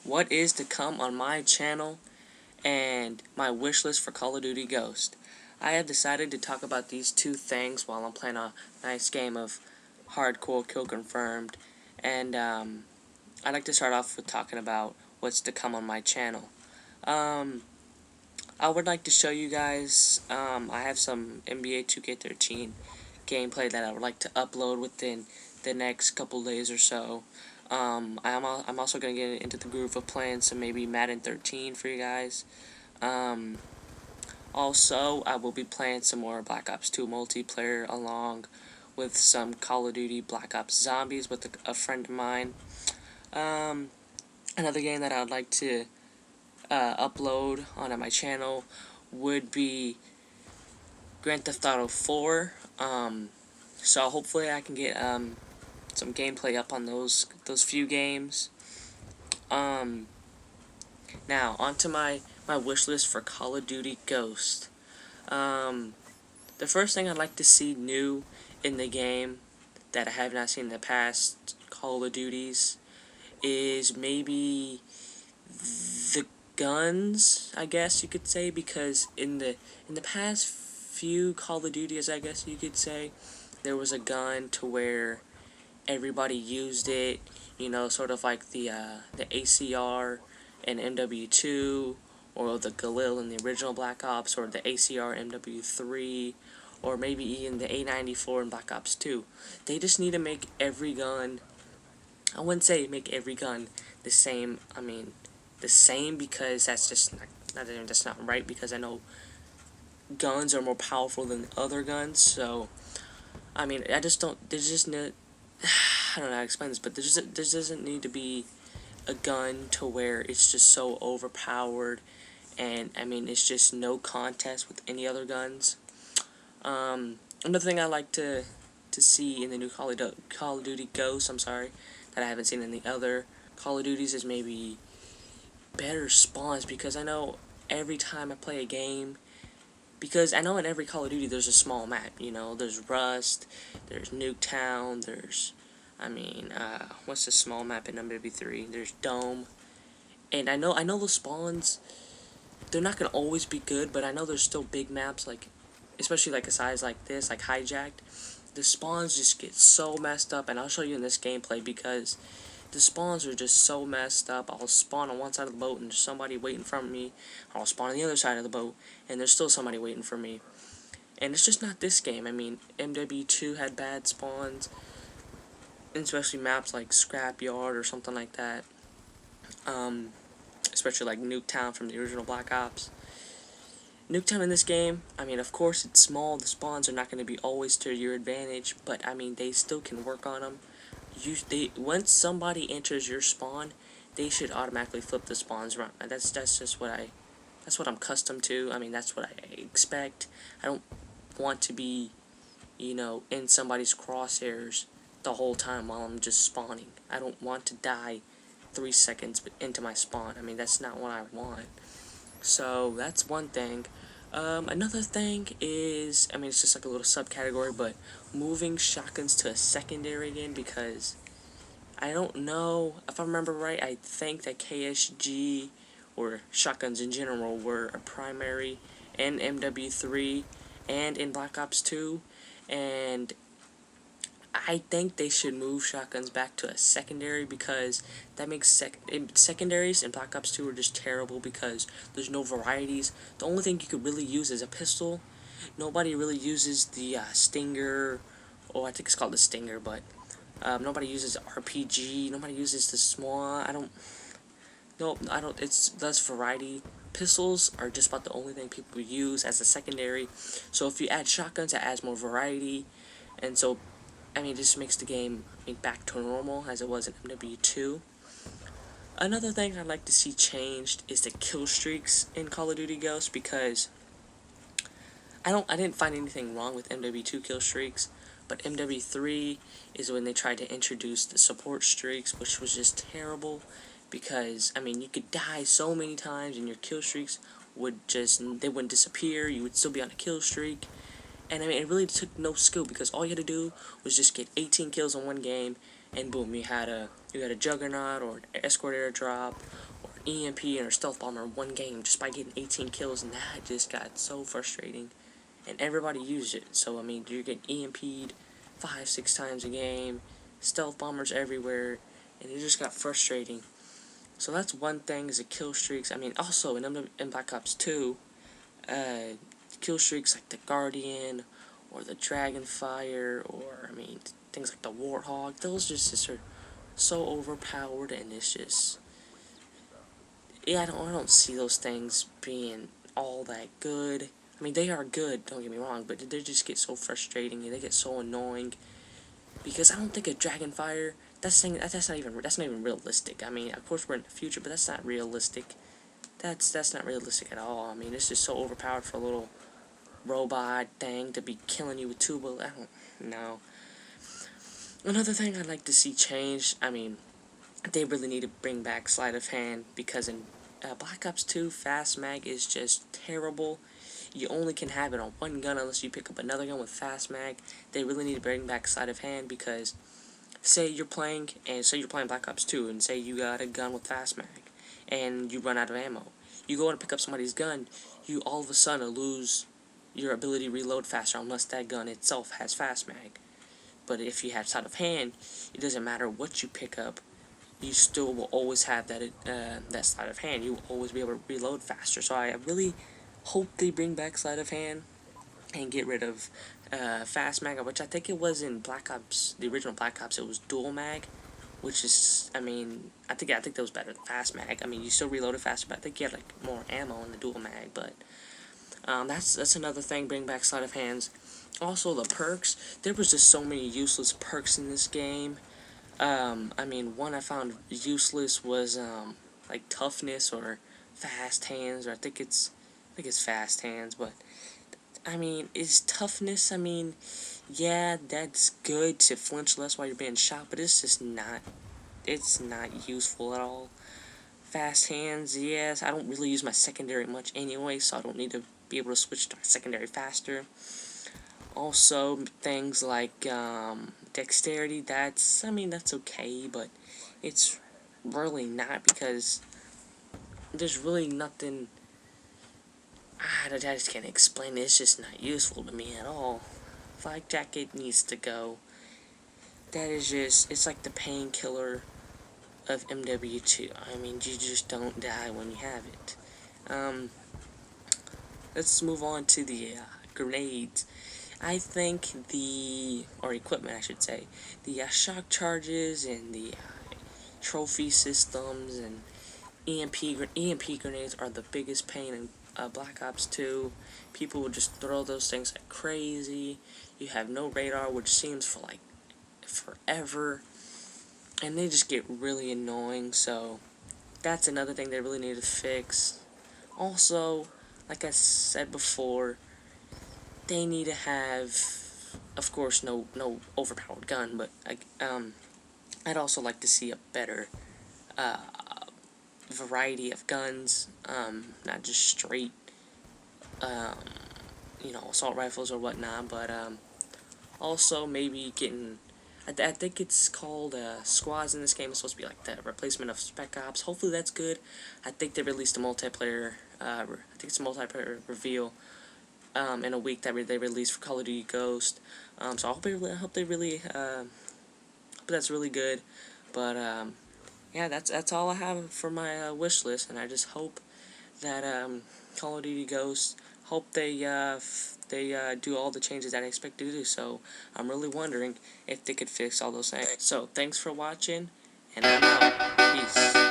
what is to come on my channel and my wish list for Call of Duty Ghost. I have decided to talk about these two things while I'm playing a nice game of hardcore kill confirmed, and I'd like to start off with talking about what's to come on my channel. I would like to show you guys, I have some NBA 2K13 gameplay that I would like to upload within the next couple days or so. I'm also going to get into the groove of playing some maybe Madden 13 for you guys. Also, I will be playing some more Black Ops 2 multiplayer along with some Call of Duty Black Ops Zombies with a friend of mine. Another game that I would like to upload onto my channel would be Grand Theft Auto 4. So hopefully I can get some gameplay up on those few games. Now onto my wish list for Call of Duty Ghost. The first thing I'd like to see new in the game that I have not seen in the past Call of Duties is maybe the guns, I guess you could say, because in the past few Call of Duties, I guess you could say, there was a gun to where everybody used it, you know, sort of like the ACR and MW2, or the Galil in the original Black Ops, or the ACR MW3, or maybe even the A94 in Black Ops 2. They just need to make every gun, I wouldn't say make every gun the same, I mean, the same, because that's just that's not right, because I know guns are more powerful than other guns, so, I mean, I just don't, there's just no, I don't know how to explain this, but there doesn't need to be a gun to where it's just so overpowered, and, I mean, it's just no contest with any other guns. Another thing I like to see in the new Call of Duty Ghost, that I haven't seen in the other Call of Duties, is maybe better spawns, because I know every time I play a game, because I know in every Call of Duty there's a small map, you know, there's Rust, there's Nuketown, there's, I mean, what's the small map in MW3, there's Dome, and I know the spawns, they're not going to always be good, but I know there's still big maps, like, especially like a size like this, like Hijacked, the spawns just get so messed up, and I'll show you in this gameplay, because the spawns are just so messed up. I'll spawn on one side of the boat and there's somebody waiting for me. I'll spawn on the other side of the boat and there's still somebody waiting for me. And it's just not this game. I mean, MW2 had bad spawns, especially maps like Scrapyard or something like that. Especially like Nuketown from the original Black Ops. Nuketown in this game, I mean, of course it's small. The spawns are not going to be always to your advantage, but I mean, they still can work on them. Once somebody enters your spawn, they should automatically flip the spawns around. That's just what I'm accustomed to. I mean, that's what I expect. I don't want to be, you know, in somebody's crosshairs the whole time while I'm just spawning. I don't want to die 3 seconds into my spawn. I mean, that's not what I want. So that's one thing. Another thing is, I mean, it's just like a little subcategory, but moving shotguns to a secondary again, because I don't know, if I remember right, I think that KSG, or shotguns in general, were a primary in MW3 and in Black Ops 2, and I think they should move shotguns back to a secondary, because that makes secondaries in Black Ops 2 are just terrible, because there's no varieties. The only thing you could really use is a pistol. Nobody really uses the Stinger, or I think it's called the Stinger, but nobody uses RPG. Nobody uses the small. I don't. It's less variety. Pistols are just about the only thing people use as a secondary. So if you add shotguns, it adds more variety, and so, I mean, it just makes the game, I mean, back to normal as it was in MW2. Another thing I'd like to see changed is the kill streaks in Call of Duty Ghost, because I didn't find anything wrong with MW2 kill streaks, but MW3 is when they tried to introduce the support streaks, which was just terrible, because, I mean, you could die so many times and your kill streaks they wouldn't disappear, you would still be on a kill streak. And I mean, it really took no skill, because all you had to do was just get 18 kills in one game, and boom, you had a Juggernaut, or an Escort Airdrop, EMP or stealth bomber in one game just by getting 18 kills, and that just got so frustrating. And everybody used it, so I mean, you're getting EMP'd 5-6 times a game, stealth bombers everywhere, and it just got frustrating. So that's one thing, is the kill streaks. I mean, also in Black Ops 2, kill streaks like the Guardian or the Dragonfire, or I mean things like the Warthog, those just are so overpowered, and it's just, yeah, I don't see those things being all that good. I mean, they are good, don't get me wrong, but they just get so frustrating and they get so annoying, because I don't think a Dragonfire, that's not even realistic. I mean, of course we're in the future, but that's not realistic. That's not realistic at all. I mean, it's just so overpowered for a little robot thing to be killing you with two bullets. I don't know. Another thing I'd like to see change, I mean, they really need to bring back sleight of hand, because in Black Ops 2, fast mag is just terrible. You only can have it on one gun unless you pick up another gun with fast mag. They really need to bring back sleight of hand, because say you're playing Black Ops 2, and say you got a gun with fast mag and you run out of ammo. You go and pick up somebody's gun, you all of a sudden lose your ability to reload faster unless that gun itself has fast mag. But if you have sleight of hand, it doesn't matter what you pick up, you still will always have that sleight of hand. You will always be able to reload faster. So I really hope they bring back sleight of hand and get rid of fast mag, which I think it was in Black Ops, the original Black Ops, it was dual mag, which is, I mean, I think that was better than fast mag. I mean, you still reloaded faster, but I think you had like more ammo in the dual mag. But that's another thing. Bring back sleight of hands. Also, the perks. There was just so many useless perks in this game. I mean, one I found useless was like toughness or fast hands, or I think it's fast hands. But I mean, is toughness? I mean, yeah, that's good to flinch less while you're being shot, but it's just not. It's not useful at all. Fast hands, yes. I don't really use my secondary much anyway, so I don't need to be able to switch to my secondary faster. Also, things like dexterity, that's okay, but it's really not, because there's really nothing. I just can't explain it. It's just not useful to me at all. Flak jacket needs to go. That is just, it's like the painkiller of MW2. I mean, you just don't die when you have it. Let's move on to the grenades. I think or equipment I should say, the shock charges and the trophy systems and EMP grenades are the biggest pain in Black Ops 2. People would just throw those things like crazy. You have no radar, which seems for like forever, and they just get really annoying. So that's another thing they really need to fix. Also, like I said before, they need to have, of course, no overpowered gun, but I'd also like to see a better variety of guns, not just straight, assault rifles or whatnot, but also maybe getting, I think it's called squads in this game. It's supposed to be like the replacement of Spec Ops. Hopefully that's good. I think they released a multiplayer, I think it's a multiplayer reveal in a week that they released for Call of Duty Ghost. So I hope that's really good. But yeah, that's all I have for my wish list, and I just hope that Call of Duty Ghost, hope they do all the changes that I expect to do. So I'm really wondering if they could fix all those things. So thanks for watching, and I'm out. Peace.